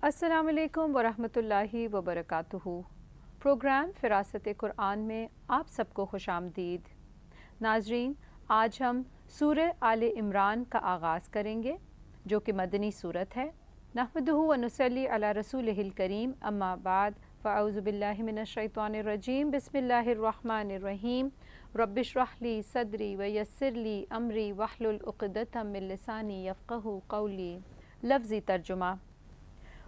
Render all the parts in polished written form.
السلام علیکم ورحمۃ اللہ وبرکاتہ۔ پروگرام فراست قرآن میں آپ سب کو خوش آمدید۔ ناظرین، آج ہم سورہ آل عمران کا آغاز کریں گے جو کہ مدنی سورت ہے۔ نحمدہ و نصلی علی رسولہ الکریم، اما بعد، فاعوذ باللہ من الشیطان الرجیم، بسم اللہ الرحمن الرحیم۔ رب اشرح لی صدری ویسر لی امری واحلل عقدۃ من لسانی یفقہوا قولی۔ لفظی ترجمہ: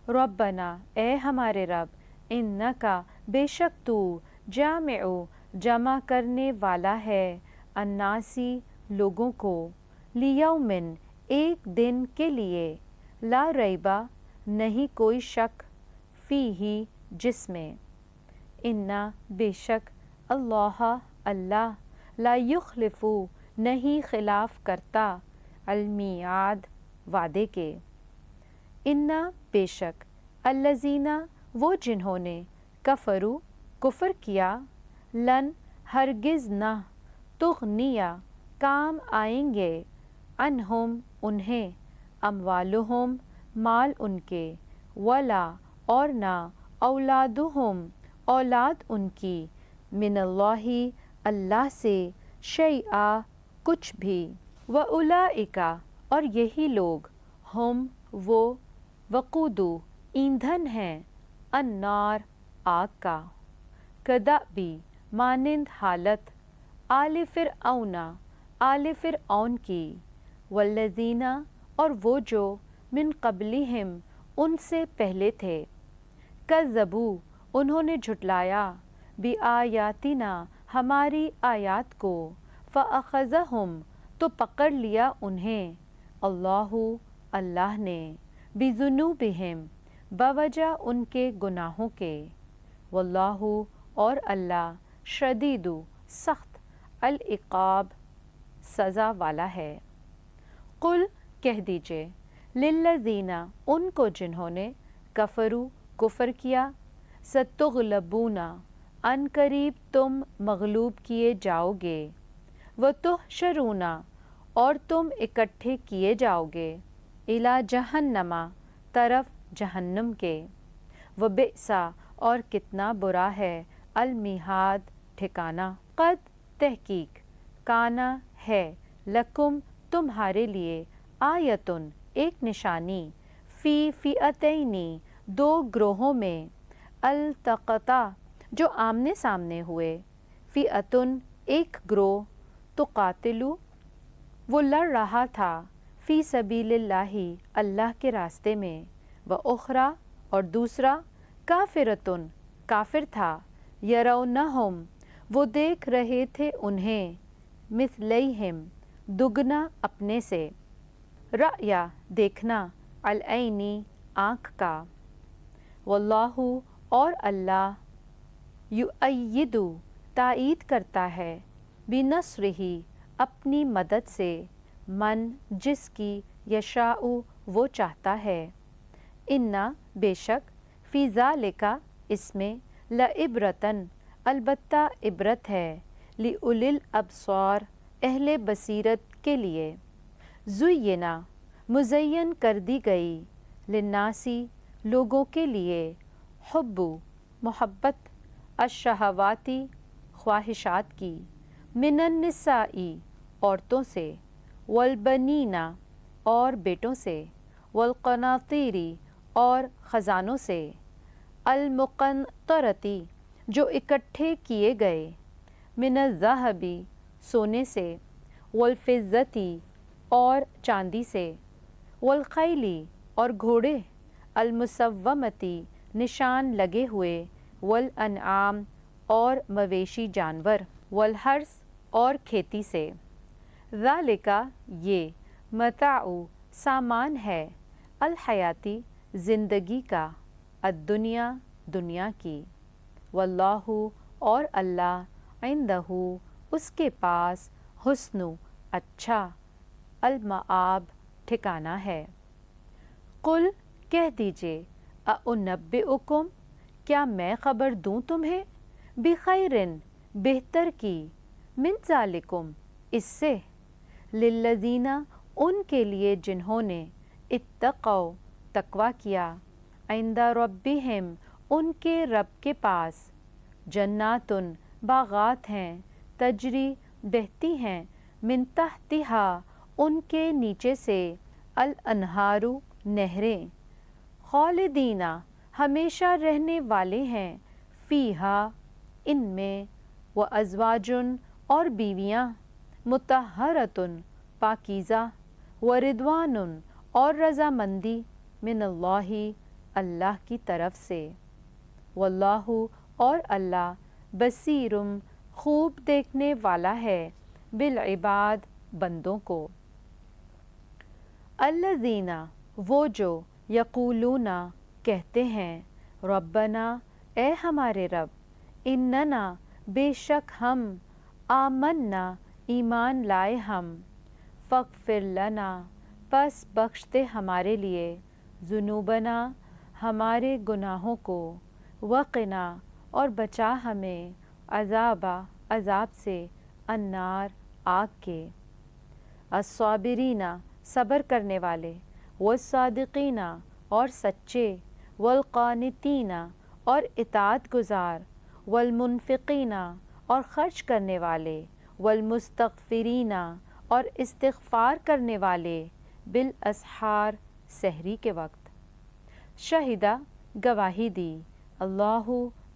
ربنا، اے ہمارے رب، انکا، بے شک تو، جامع، جمع کرنے والا ہے، الناسی، لوگوں کو، لیومن، ایک دن کے لیے، لا ریبہ، نہیں کوئی شک، فیہ، جس میں، انا، بے شک، اللہ، اللہ، لا یخلف، نہیں خلاف کرتا، المیعاد، وعدے کے، انا، بے شک، الذین، وہ جنہوں نے، کفروا، کفر کیا، لن، ہرگز نہ، تغنیہ، کام آئیں گے، عنہم، انہیں، اموالہم، مال ان کے، ولا، اور نہ، اولادہم، اولاد ان کی، من اللہ، اللہ سے، شیئا، کچھ بھی، واولئک، اور یہی لوگ، ہم، وہ، وقودو، ایندھن ہیں، النار، آگ کا، کدأبی، مانند حالت، آل فرعون، آل فرعون کی، والذین، اور وہ جو، من قبلہم، ان سے پہلے تھے، کذبوا، انہوں نے جھٹلایا، بآیاتنا، ہماری آیات کو، فأخذہم، تو پکڑ لیا انہیں، اللہ، اللہ نے، بذنوبہم، بوجہ ان کے گناہوں کے، واللہ، اور اللہ، شدید، سخت، العقاب، سزا والا ہے۔ قل، کہہ دیجئے، للذین، ان کو جنہوں نے، کفروا، کفر کیا، ستغلبون، عن قریب تم مغلوب کیے جاؤ گے، وتحشرون، اور تم اکٹھے کیے جاؤ گے، الی جہنم، طرف جہنم کے، وبئس، اور کتنا برا ہے، المہاد، ٹھکانہ، قد، تحقیق، کانا، ہے، لکم، تمہارے لیے، آیتن، ایک نشانی، فی فئتین، دو گروہوں میں، التقطا، جو آمنے سامنے ہوئے، فئتن، ایک گروہ، تقاتلو، وہ لڑ رہا تھا، فی سبیل اللہ، اللہ کے راستے میں، واخری، اور دوسرا، کافرتن، کافر تھا، یرونہم، وہ دیکھ رہے تھے انہیں، مثلیہم، دگنا اپنے سے، رأی، دیکھنا، العینی، آنکھ کا، واللہ، اور اللہ، یؤید، تائید کرتا ہے، بنصرہ، اپنی مدد سے، من، جس کی، یشاء، وہ چاہتا ہے، انا، بے شک، فی ذالک، اس میں، لعبرۃ، البتہ عبرت ہے، لأولی الابصار، اہل بصیرت کے لیے، زینا، مزین کر دی گئی، للناسی، لوگوں کے لیے، حب، محبت، الشہواتی، خواہشات کی، من النساء، عورتوں سے، والبنین، اور بیٹوں سے، والقناطیر، اور خزانوں سے، المقنطرتی، جو اکٹھے کیے گئے، من الذہب، سونے سے، والفضة، اور چاندی سے، والخیل، اور گھوڑے، المسومۃ، نشان لگے ہوئے، والانعام، اور مویشی جانور، والحرث، اور کھیتی سے، ذالک، یہ، متاع، سامان ہے، الحیاتی، زندگی کا، الدنیا، دنیا کی، واللہ، اور اللہ، عندہ، اس کے پاس، حسن، اچھا، المآب، ٹھکانہ ہے۔ قل، کہہ دیجئے، اؤنبئکم، کیا میں خبر دوں تمہیں، بخیر، بہتر کی، من ذالکم، اس سے، للذین، ان کے لیے جنہوں نے، اتقوا، تقوی کیا، عند ربہم ان کے رب کے پاس، جناتن باغات ہیں، تجری بہتی ہیں، من تحتہا ان کے نیچے سے، الانہار نہریں، خالدینہ ہمیشہ رہنے والے ہیں، فیہا ان میں، وازواجن اور بیویاں، مطہرتن پاکیزہ، وردوان اور رضامندی، من اللہ اللہ کی طرف سے، واللہ اور اللہ، بصیرم خوب دیکھنے والا ہے، بالعباد بندوں کو۔ الذین وہ جو، یقولون کہتے ہیں، ربنا اے ہمارے رب، اننا بے شک ہم، آمنا ایمان لائے ہم، فاغفر لنا پس بخش دے ہمارے لیے، ذنوبنا ہمارے گناہوں کو، وقنا اور بچا ہمیں، عذاب سے، النار آگ کے، الصابرین صبر کرنے والے، والصادقین اور سچے، والقانتین اور اطاعت گزار، والمنفقین اور خرچ کرنے والے، والمستغفرین اور استغفار کرنے والے، بالاسحار سحری کے وقت، شہدہ گواہی دی، اللہ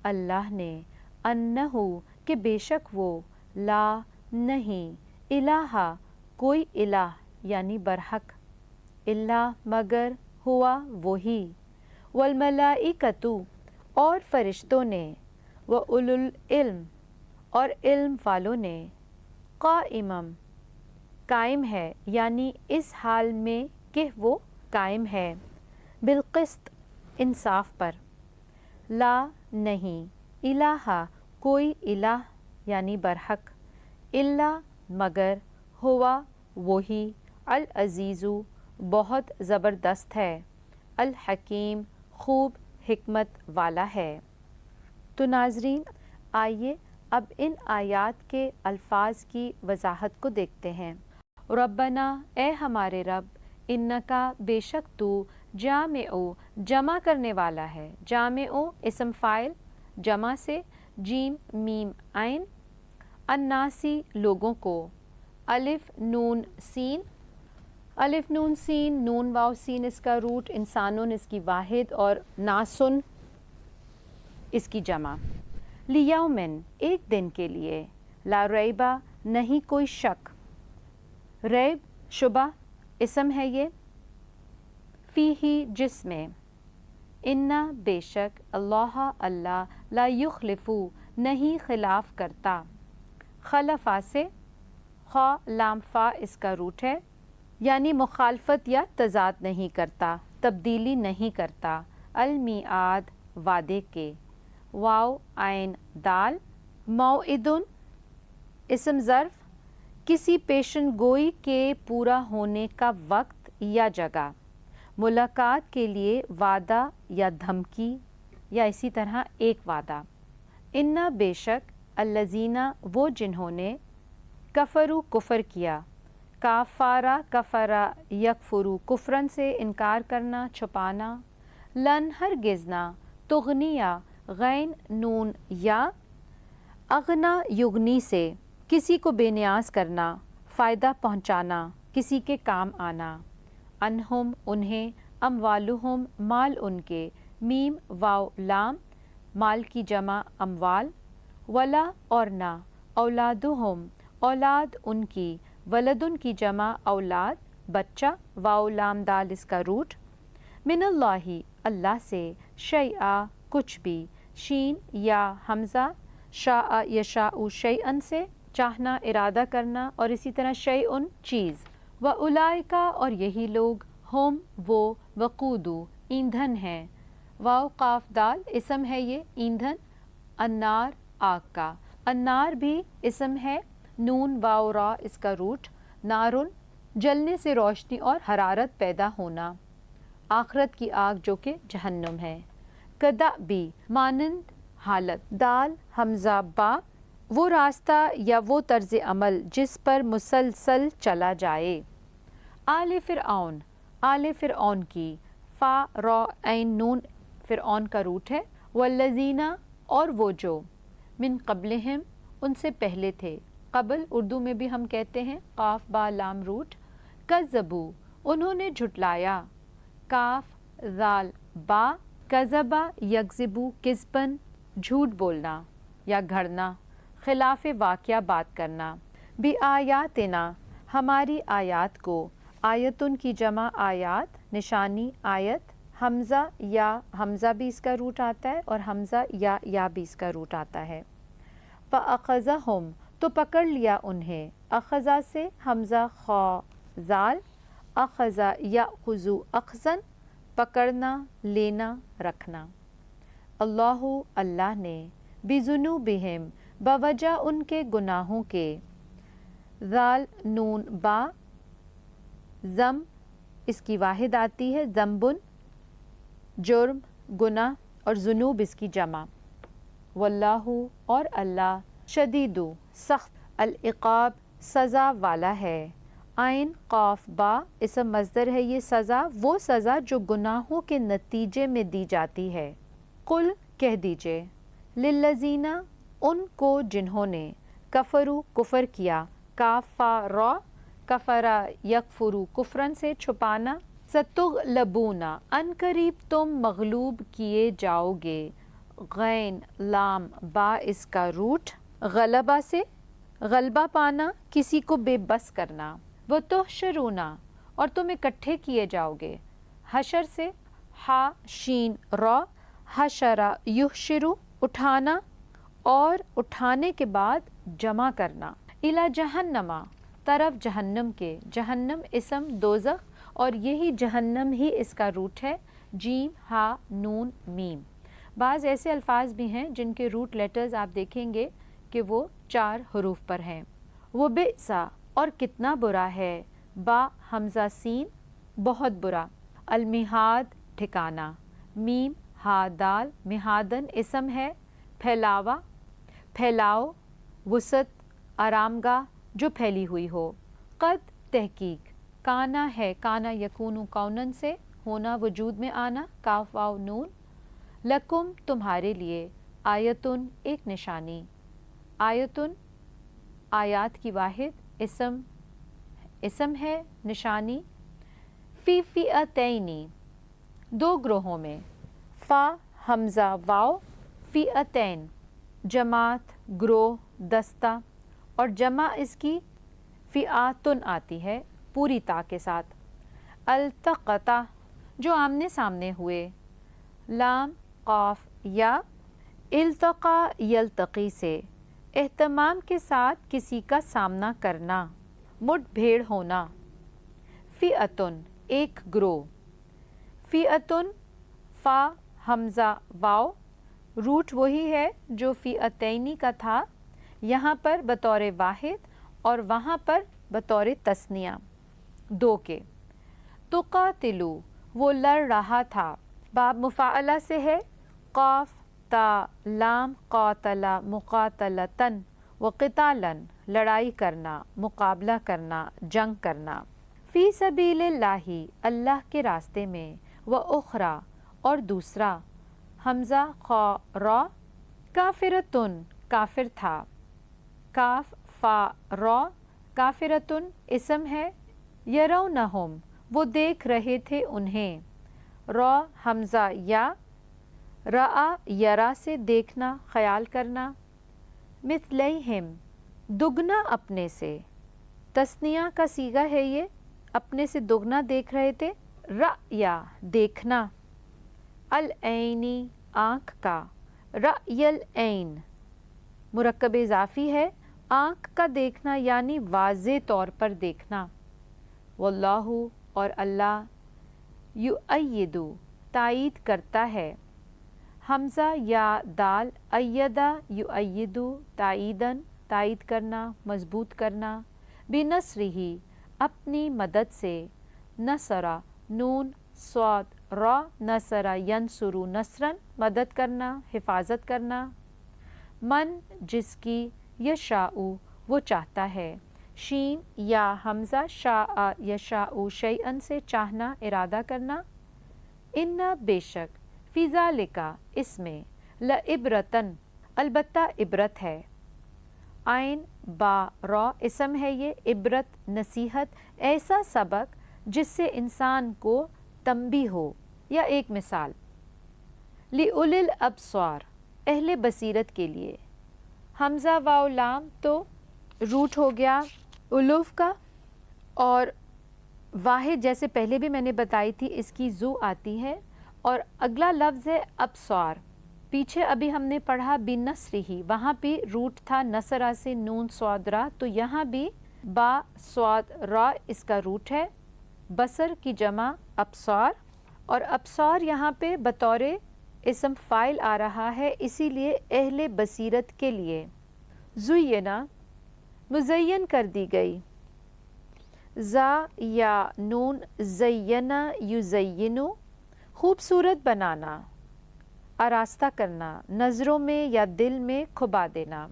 اللہ نے، انہو کہ بے شک وہ، لا نہیں، الہ کوئی الہ یعنی برحق، الا مگر، ہوا وہی، والملائکۃ اور فرشتوں نے، واولو العلم اور علم والوں نے، قائمم قائم ہے یعنی اس حال میں کہ وہ قائم ہے، بالقسط انصاف پر، لا نہیں، الہ کوئی الہ یعنی برحق، الا مگر، ہوا وہی، العزیز بہت زبردست ہے، الحکیم خوب حکمت والا ہے۔ تو ناظرین آئیے اب ان آیات کے الفاظ کی وضاحت کو دیکھتے ہیں۔ ربنا اے ہمارے رب، انکا بے شک تو، جامع جمع کرنے والا ہے، جامع اسم فاعل، جمع سے، جیم میم عین، الناسی لوگوں کو، الف نون سین، الف نون سین، نون واو سین اس کا روٹ، انسانون اس کی واحد، اور ناسن اس کی جمع، لیومن ایک دن کے لیے، لا ریبہ نہیں کوئی شک، ریب شبہ اسم ہے یہ، فیہی جس میں، انا بے شک، اللہ اللہ، لا یخلف نہیں خلاف کرتا، خلفا سے، خا لام فا اس کا روٹ ہے، یعنی مخالفت یا تضاد نہیں کرتا، تبدیلی نہیں کرتا، المیعاد وعدے کے، واو عین دال، موعدن اسم ظرف، کسی پیشن گوئی کے پورا ہونے کا وقت یا جگہ، ملاقات کے لیے وعدہ یا دھمکی یا اسی طرح ایک وعدہ، انا بے شک، الذین وہ جنہوں نے، کفروا کفر کیا، کافارا کفرا یکفرو کفرن سے انکار کرنا چھپانا، لن ہرگز نہ، تغنیہ غین نون یا، اغنا یغنی سے کسی کو بے نیاز کرنا، فائدہ پہنچانا، کسی کے کام آنا، انہم انہیں، اموالہم مال ان کے، میم واو لام مال کی جمع اموال، ولا اور نہ، اولادہم اولاد ان کی، ولدن کی جمع اولاد بچہ، واو لام دال اس کا روٹ، من اللہ اللہ سے، شیئا کچھ بھی، شین یا حمزہ، شاء یشاء شیئن سے چاہنا ارادہ کرنا، اور اسی طرح شیئن چیز، واولئک اور یہی لوگ، ہم وہ، وقودو ایندھن ہیں، واو قاف دال اسم ہے یہ ایندھن، النار آگ کا، النار بھی اسم ہے، نون واو را اس کا روٹ، نارن جلنے سے روشنی اور حرارت پیدا ہونا، آخرت کی آگ جو کہ جہنم ہے، کدأبی مانند حالت، دال حمزہ با وہ راستہ یا وہ طرز عمل جس پر مسلسل چلا جائے، آل فرعون کی، فا را عین نون فرعون کا روٹ ہے، والذین اور وہ جو، من قبلہم ان سے پہلے تھے، قبل اردو میں بھی ہم کہتے ہیں قاف با لام روٹ، کذبو انہوں نے جھٹلایا، کاف ذال با، کذبا یکذبو کذبن جھوٹ بولنا یا گھڑنا، خلاف واقعہ بات کرنا، بآیاتنا ہماری آیات کو، آیتن کی جمع آیات، نشانی آیت، حمزہ یا حمزہ بھی اس کا روٹ آتا ہے اور حمزہ یا بھی اس کا روٹ آتا ہے، فأخذہم تو پکڑ لیا انہیں، اخذا سے حمزہ خا زال، اخذا یأخذو اخذن پکڑنا لینا رکھنا، اللہ اللہ نے بذنوبہم بوجہ ان کے گناہوں کے، ذال نون با ضم اس کی واحد آتی ہے، ذنبن جرم گناہ، اور ذنوب اس کی جمع، واللہ اور اللہ شدید سخت العقاب سزا والا ہے، عین قاف با اسم مصدر ہے یہ سزا، وہ سزا جو گناہوں کے نتیجے میں دی جاتی ہے، قل کہہ دیجئے، للذین ان کو جنہوں نے، کفروا کفر کیا، کافا کفرا یکفرو کفرن سے چھپانا، ستغلبون ان قریب تم مغلوب کیے جاؤ گے، غین لام با اس کا روٹ، غلبہ سے غلبہ پانا، کسی کو بے بس کرنا، وہ تحشرون اور تم اکٹھے کیے جاؤ گے، حشر سے ہا شین را، حشرا یحشرو اٹھانا اور اٹھانے کے بعد جمع کرنا، الی جہنم طرف جہنم کے، جہنم اسم دوزخ اور یہی جہنم ہی اس کا روٹ ہے، جیم ہا نون میم۔ بعض ایسے الفاظ بھی ہیں جن کے روٹ لیٹرز آپ دیکھیں گے کہ وہ 4 حروف پر ہیں، وہ بئسا اور کتنا برا ہے، با حمزہ سین بہت برا، المہاد ٹھکانہ، میم ہا دال مہادن اسم ہے، پھیلاوا پھیلاؤ، وسعت آرام گاہ جو پھیلی ہوئی ہو، قد تحقیق کانا ہے، کانا یکونو کونن سے ہونا وجود میں آنا، کاف واو نون، لکم تمہارے لیے، آیتن ایک نشانی، آیتن آیات کی واحد، اسم ہے نشانی، فی فئتینی 2 گروہوں میں، فا حمزہ واو، فئتین جماعت گروہ دستہ، اور جمع اس کی فئاتن آتی ہے پوری تا کے ساتھ، التقطا جو آمنے سامنے ہوئے، لام قاف یا، التقا یلتقی سے اہتمام کے ساتھ کسی کا سامنا کرنا، مٹ بھیڑ ہونا، فئتن ایک گروہ، فئتن فا حمزہ واو، روٹ وہی ہے جو فئتینی کا تھا، یہاں پر بطور واحد اور وہاں پر بطور تثنیہ 2 کے، تقاتلو وہ لڑ رہا تھا، باب مفاعلہ سے ہے، قاف تا لام قاتلا مقاتلتن وقتالن لڑائی کرنا، مقابلہ کرنا، جنگ کرنا، فی سبیل اللہ اللہ کے راستے میں، وأخرى اور دوسرا، حمزہ خا را، کافرتن کافر تھا، کاف فا را، کافرتن اسم ہے، یرونہم وہ دیکھ رہے تھے انہیں، را حمزہ یا، رآ یرا سے دیکھنا خیال کرنا، مثلیہم دگنا اپنے سے، تثنیہ کا صیغہ ہے یہ، اپنے سے دگنا دیکھ رہے تھے، رأیا دیکھنا، العینی آنکھ کا، رأی العین مرکب اضافی ہے، آنکھ کا دیکھنا یعنی واضح طور پر دیکھنا، واللہ اور اللہ، یؤید تائید کرتا ہے، حمزہ یا دال ایدہ یؤید تائیدن تائید کرنا مضبوط کرنا، بنصرہ اپنی مدد سے، نصرہ نون صاد را، نصرہ ینصر نصرن مدد کرنا حفاظت کرنا، من جس کی، یشاء وہ چاہتا ہے، شین یا حمزہ شاء یشاء شیئن سے چاہنا ارادہ کرنا، ان بے شک، فی ذالکا اس میں لعبرتن البتہ عبرت ہے. عین با را اسم ہے یہ. عبرت نصیحت ایسا سبق جس سے انسان کو تنبیہ ہو یا ایک مثال. لِأُولِي الْأَبْصَارِ اہل بصیرت کے لیے. حمزہ واو لام تو روٹ ہو گیا الوف کا اور واحد جیسے پہلے بھی میں نے بتائی تھی اس کی زو آتی ہے اور اگلا لفظ ہے ابصار. پیچھے ابھی ہم نے پڑھا بِنَصْرِهِ وہاں بھی روٹ تھا نصرہ سے نون صاد را تو یہاں بھی با صاد را اس کا روٹ ہے. بصر کی جمع ابصار اور ابصار یہاں پہ بطور اسم فاعل آ رہا ہے اسی لیے اہل بصیرت کے لیے. زُیّنَ مزین کر دی گئی. زا یا نون زینہ یزینو خوبصورت بنانا آراستہ کرنا نظروں میں یا دل میں کھبا دینا.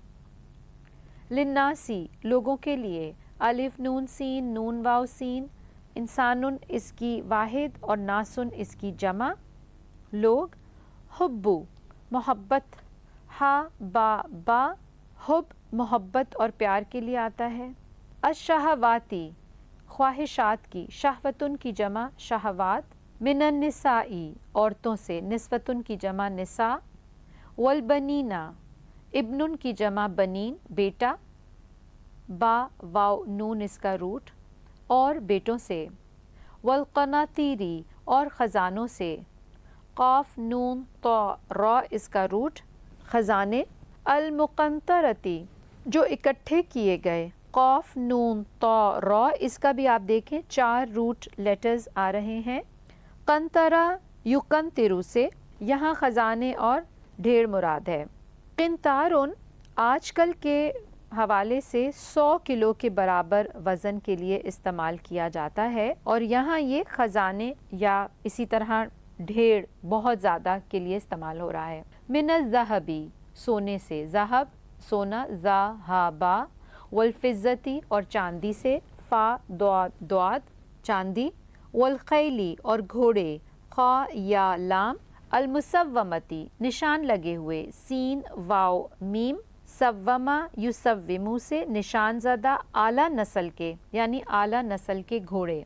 للناسی لوگوں کے لیے. الف نون سین نون واو سین انسانن اس کی واحد اور ناسن اس کی جمع لوگ. حبو محبت. ہا با با حب محبت اور پیار کے لیے آتا ہے. الشہواتی خواہشات کی. شہوتن کی جمع شہوات. من النسائی عورتوں سے. نسوتن کی جمع نساء. والبنینا ابنن کی جمع بنین بیٹا. با واو نون اس کا روٹ اور بیٹوں سے. والقناطیری اور خزانوں سے. قاف نون طا را اس کا روٹ خزانے. المقنطرتی جو اکٹھے کیے گئے. قاف نون طا را اس کا بھی آپ دیکھیں 4 روٹ لیٹرز آ رہے ہیں. قنطرہ یقنطرو سے یہاں خزانے اور ڈھیر مراد ہے. قنطارن آج کل کے حوالے سے 100 کلو کے برابر وزن کے لیے استعمال کیا جاتا ہے اور یہاں یہ خزانے یا اسی طرح ڈھیر بہت زیادہ کے لیے استعمال ہو رہا ہے. من الذهبی سونے سے. ذہب سونا ذا ہا با. والفضتی اور چاندی سے. فا دعاد چاندی. والخیلی اور گھوڑے. خا یا لام. المسومتی نشان لگے ہوئے. سین واو میم. سوما یسومو سے نشان زدہ اعلیٰ نسل کے یعنی اعلیٰ نسل کے گھوڑے.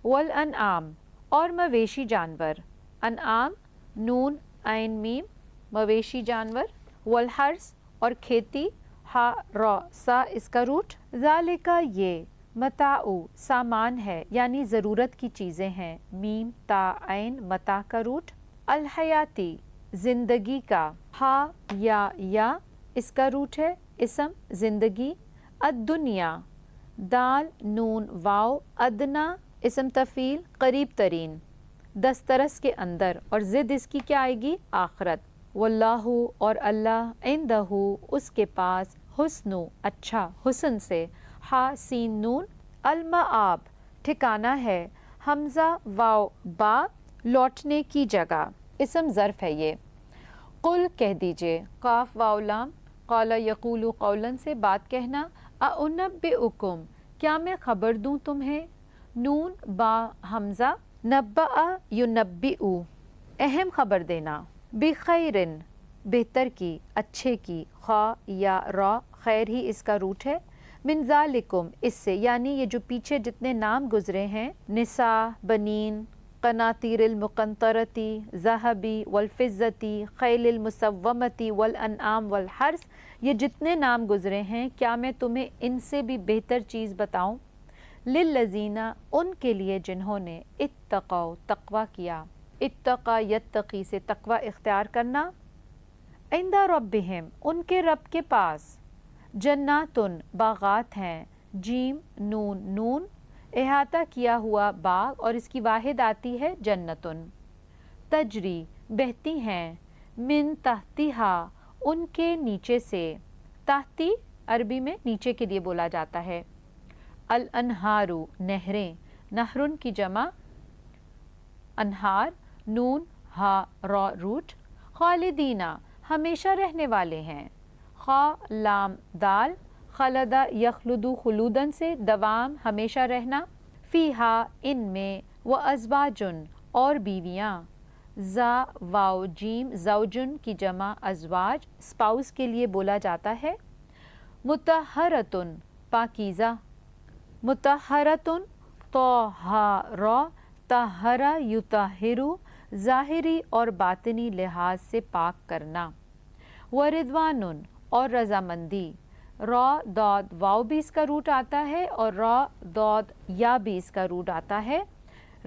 والانعام اور مویشی جانور. انعام نون عین میم مویشی جانور. والحرث اور کھیتی. ہا را سا اس کا روٹ. ذالکا یہ. متاع سامان ہے یعنی ضرورت کی چیزیں ہیں. میم تا عین متاع کا روٹ. الحیاتی زندگی کا. ہا یا اس کا روٹ ہے اسم زندگی. الدنیا دال نون واو ادنا اسم تفعیل قریب ترین. دسترس کے اندر اور زد اس کی کیا آئے گی آخرت. واللہ اور اللہ عندہ اس کے پاس. حسن اچھا حسن سے. ہا سین نون. المآب ٹھکانہ ہے. حمزہ واو با لوٹنے کی جگہ اسم ظرف ہے یہ. قل کہہ دیجئے. قاف واو لام قال یقول قولا سے بات کہنا. اُنبئکم کیا میں خبر دوں تمہیں. نون با حمزہ. نبأ ینبئ اہم خبر دینا. بخیر بہتر کی اچھے کی. خا یا را خیر ہی اس کا روٹ ہے. من ذالکم اس سے یعنی یہ جو پیچھے جتنے نام گزرے ہیں نساء بنین قناطیر المقنطرتی ذہبی والفضتی خیل المسومتی والانعام والحرث یہ جتنے نام گزرے ہیں کیا میں تمہیں ان سے بھی بہتر چیز بتاؤں. للذین ان کے لیے جنہوں نے اتقوا تقوی کیا. اتقا یتقی سے تقوی اختیار کرنا. عند ربہم ان کے رب کے پاس. جناتن باغات ہیں. جیم نون نون احاطہ کیا ہوا باغ اور اس کی واحد آتی ہے جنتن. تجری بہتی ہیں. من تحتہا ان کے نیچے سے. تحتی عربی میں نیچے کے لیے بولا جاتا ہے. الانہارو نہریں. نہرن کی جمع انہار. نون ہا را روٹ. خالدینہ ہمیشہ رہنے والے ہیں. خا لام دال. خلدہ یخلدو خلودن سے دوام ہمیشہ رہنا. فیہا ان میں. و ازواجن اور بیویاں. زا واو جیم زوجن کی جمع ازواج اسپاؤس کے لیے بولا جاتا ہے. مطہرتن پاکیزہ. مطہرتن طہارا طہرا یطہرو ظاہری اور باطنی لحاظ سے پاک کرنا. ورضوانن اور رضامندی. را داد واو بھی اس کا روٹ آتا ہے اور را داد یا بھی اس کا روٹ آتا ہے.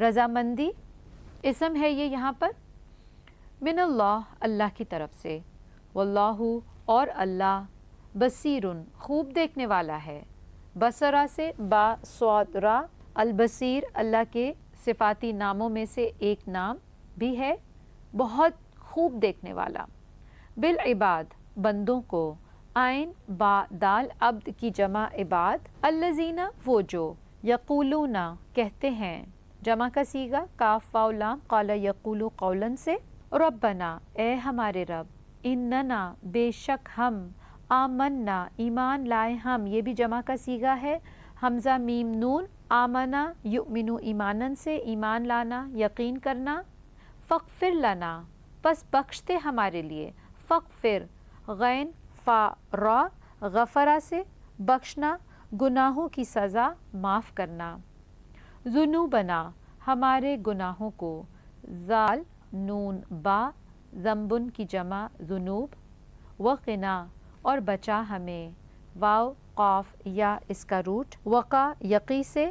رضامندی اسم ہے یہ یہاں پر. من اللہ اللہ کی طرف سے. واللہ اور اللہ بصیرن خوب دیکھنے والا ہے. بصرہ سے با صاد را. البصیر اللہ کے صفاتی ناموں میں سے ایک نام بھی ہے. بہت خوب دیکھنے والا. بالعباد بندوں کو. عین با دال عبد کی جمع عباد. الذین وہ جو. یقولون کہتے ہیں. جمع کا صیغہ کاف واو لام قال یقول قولا سے. ربنا اے ہمارے رب. اننا بے شک ہم. آمنا ایمان لائے ہم. یہ بھی جمع کا صیغہ ہے. حمزہ میم نون. آمنا یؤمنو ایمانن سے ایمان لانا یقین کرنا. فغفر لنا پس بخشتے ہمارے لیے. فغفر غین فا را غفرہ سے بخشنا گناہوں کی سزا معاف کرنا. ذنوبنا ہمارے گناہوں کو. زال نون با ذنبن کی جمع ذنوب. وقنا اور بچا ہمیں. واو قاف یا اس کا روٹ. وقا یقی سے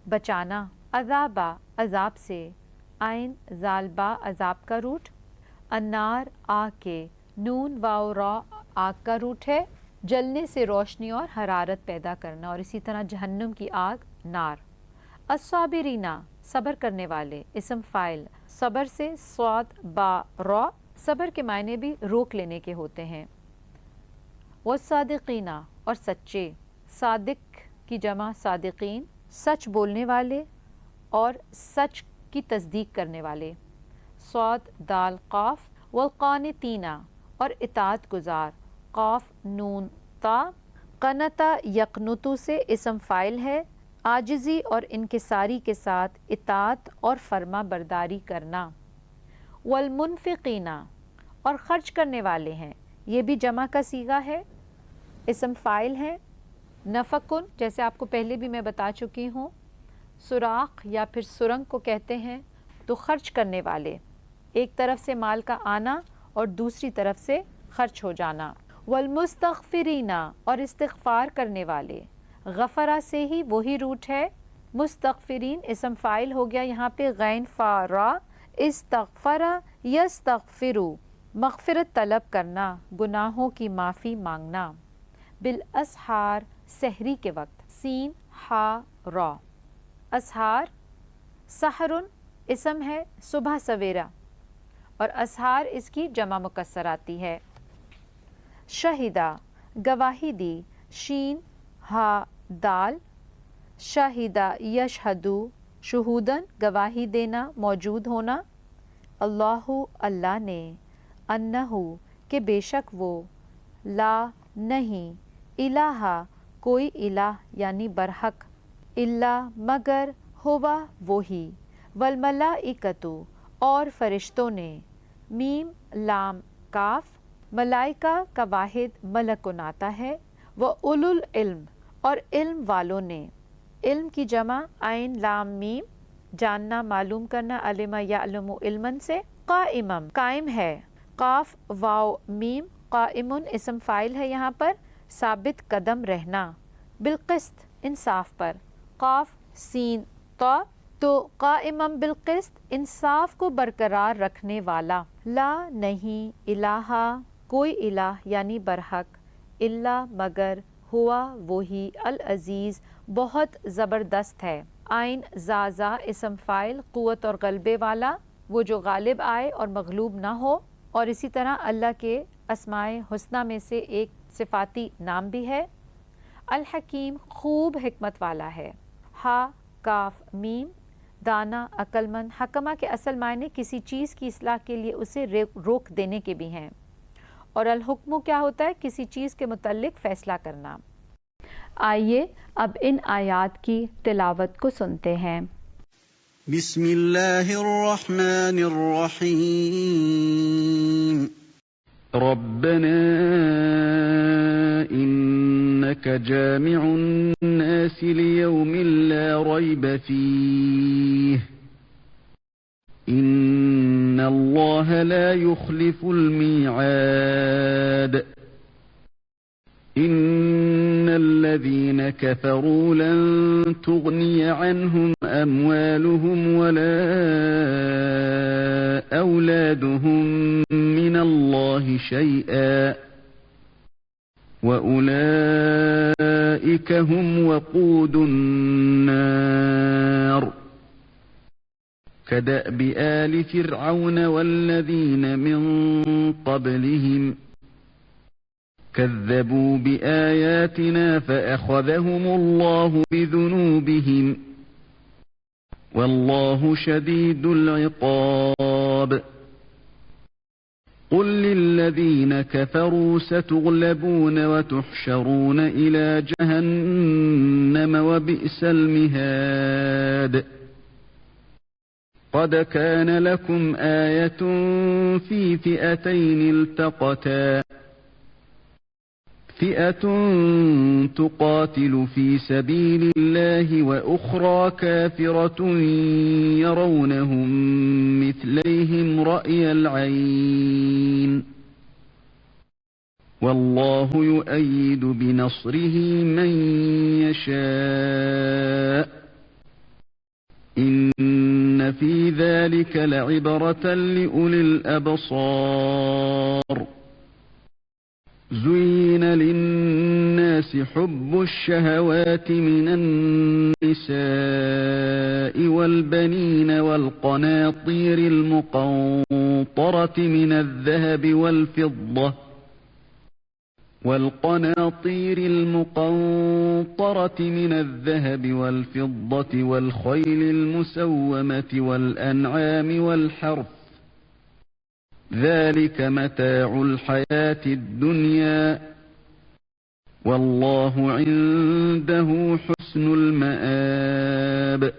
بچانا. عذابا عذاب سے. عین زال با عذاب کا روٹ. النار آگ کے. نون واو را آگ کا روٹ ہے. جلنے سے روشنی اور حرارت پیدا کرنا اور اسی طرح جہنم کی آگ نار. الصابرینا صبر کرنے والے. اسم فاعل. صبر سے صاد با را. صبر کے معنی بھی روک لینے کے ہوتے ہیں. والصادقینا اور سچے. صادق کی جمع صادقین. سچ بولنے والے اور سچ کی تصدیق کرنے والے. صاد دال قاف. والقانتینا اور اطاعت گزار. قاف نون تا. قنتا یقنتو سے اسم فاعل ہے. عاجزی اور انکساری کے ساتھ اطاعت اور فرما برداری کرنا. والمنفقینا اور خرچ کرنے والے ہیں. یہ بھی جمع کا صیغہ ہے. اسم فاعل ہے. نفقن جیسے آپ کو پہلے بھی میں بتا چکی ہوں سوراخ یا پھر سرنگ کو کہتے ہیں. تو خرچ کرنے والے. ایک طرف سے مال کا آنا اور دوسری طرف سے خرچ ہو جانا. والمستغفرینا اور استغفار کرنے والے. غفرہ سے ہی وہی روٹ ہے. مستغفرین اسم فاعل ہو گیا یہاں پہ غین فا را. استغفرا یستغفرو مغفرت طلب کرنا گناہوں کی معافی مانگنا. بالاسحار سحری کے وقت. سین ہا را. اسحار سحرن اسم ہے صبح سویرا اور اسحار اس کی جمع مکسر آتی ہے. شہیدہ گواہی دی. شین ہا دال. شاہدہ یشہدو شہودن گواہی دینا موجود ہونا. اللہ اللہ نے. انہو کہ بے شک وہ. لا نہیں. الہ کوئی الہ یعنی برحق. الا مگر. ہوا وہی. والملائکۃ اور فرشتوں نے. میم لام کاف. ملائکہ کا واحد ملکن آتا ہے. وَأُولُو العلم اور علم والوں نے. علم کی جمع عین لام میم. جاننا معلوم کرنا. علم یعلم علما سے. قائمم قائم ہے. قاف واو میم. قائمن اسم فاعل ہے یہاں پر. ثابت قدم رہنا. بالقسط انصاف پر. قاف سین تا. تو قائمم بالقسط انصاف کو برقرار رکھنے والا. لا نہیں. الہ کوئی الہ یعنی برحق. الا مگر. ہوا وہی. العزیز بہت زبردست ہے. عین زازا اسم فاعل قوت اور غلبے والا. وہ جو غالب آئے اور مغلوب نہ ہو. اور اسی طرح اللہ کے اسماء حسنہ میں سے ایک صفاتی نام بھی ہے. الحکیم خوب حکمت والا ہے. ہا کاف میم. دانا عقل مند. حکمہ کے اصل معنی کسی چیز کی اصلاح کے لیے اسے روک دینے کے بھی ہیں. اور الحکم کیا ہوتا ہے؟ کسی چیز کے متعلق فیصلہ کرنا. آئیے اب ان آیات کی تلاوت کو سنتے ہیں. بسم الله الرحمن الرحيم ربنا إنك جامع الناس ليوم لا ريب فيه إن الله لا يخلف الميعاد إن الذين كفروا لن تغني عنهم أموالهم ولا أولادهم من الله شيئا وأولئك هم وقود النار كدأب آل فرعون والذين من قبلهم كذبوا بآياتنا فأخذهم الله بذنوبهم والله شديد العقاب قل للذين كفروا ستغلبون وتحشرون إلى جهنم وبئس المهاد قد كان لكم آية في فئتين التقتا فئة تقاتل في سبيل الله وأخرى كافرة يرونهم مثليهم رأي العين والله يؤيد بنصره من يشاء إن في ذلك لعبرة لأولي الأبصار زين للناس حب الشهوات من النساء والبنين والقناطير المقنطرة من الذهب والفضة والخيل المسومة والأنعام والحرث ذلك متاع الحياة الدنيا والله عنده حسن المآب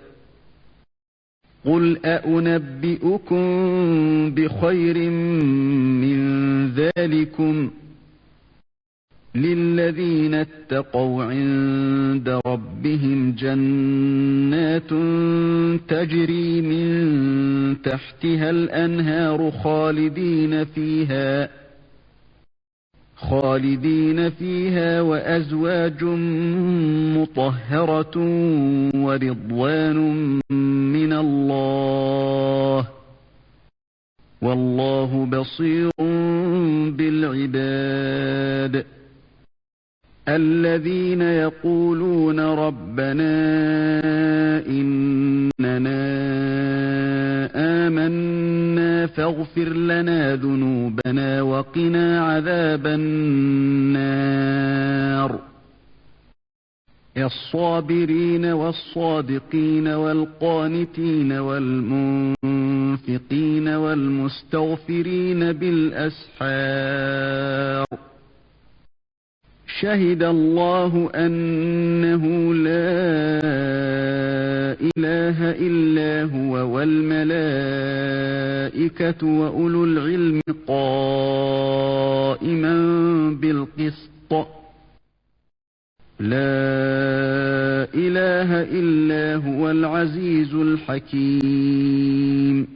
قل أأنبئكم بخير من ذلكم للذين اتقوا عند ربهم جنات تجري من تحتها الأنهار خالدين فيها وأزواج مطهرة ورضوان من الله والله بصير بالعباد الذين يقولون ربنا إننا آمنا فاغفر لنا ذنوبنا وقنا عذاب النار الصابرين والصادقين والقانتين والمنفقين والمستغفرين بالأسحار شهد الله أنه لا إله إلا هو والملائكة وأولو العلم قائما بالقسط لا إله إلا هو العزيز الحكيم.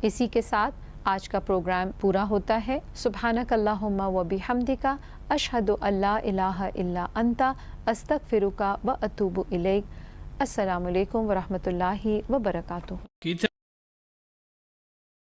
اسی کے ساتھ آج کا پروگرام پورا ہوتا ہے. سبحانک اللہم و بحمدک اشہد ان لا الہ الا انت استغفرک و اتوب الیک. السلام علیکم ورحمۃ اللہ وبرکاتہ.